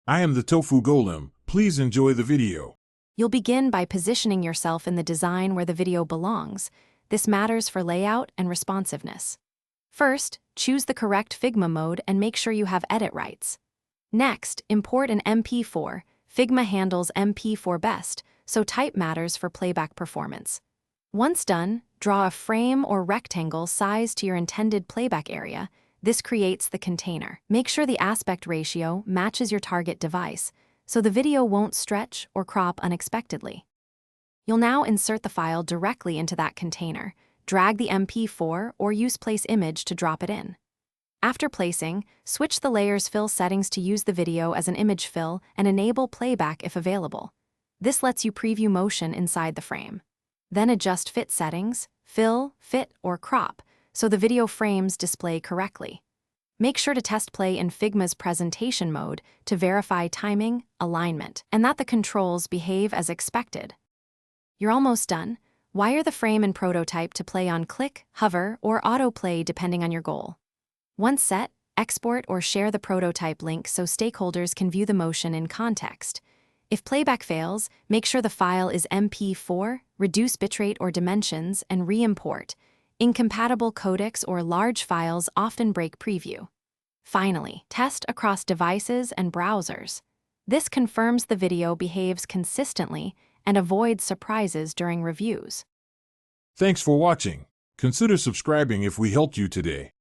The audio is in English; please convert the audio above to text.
I am the tofu golem. Please enjoy the video. You'll begin by positioning yourself in the design where the video belongs. This matters for layout and responsiveness. First, choose the correct Figma mode and make sure you have edit rights. Next, import an MP4. Figma handles MP4 best, so type matters for playback performance. Once done, draw a frame or rectangle size to your intended playback area. This creates the container. Make sure the aspect ratio matches your target device, so the video won't stretch or crop unexpectedly. You'll now insert the file directly into that container. Drag the MP4 or use Place Image to drop it in. After placing, switch the layer's fill settings to use the video as an image fill and enable playback if available. This lets you preview motion inside the frame. Then adjust fit settings, fill, fit, or crop, so the video frames display correctly. Make sure to test play in Figma's presentation mode to verify timing, alignment, and that the controls behave as expected. You're almost done. Wire the frame and prototype to play on click, hover, or autoplay depending on your goal. Once set, export or share the prototype link so stakeholders can view the motion in context. If playback fails, make sure the file is MP4, reduce bitrate or dimensions, and re-import. Incompatible codecs or large files often break preview. Finally, test across devices and browsers. This confirms the video behaves consistently and avoids surprises during reviews. Thanks for watching. Consider subscribing if we helped you today.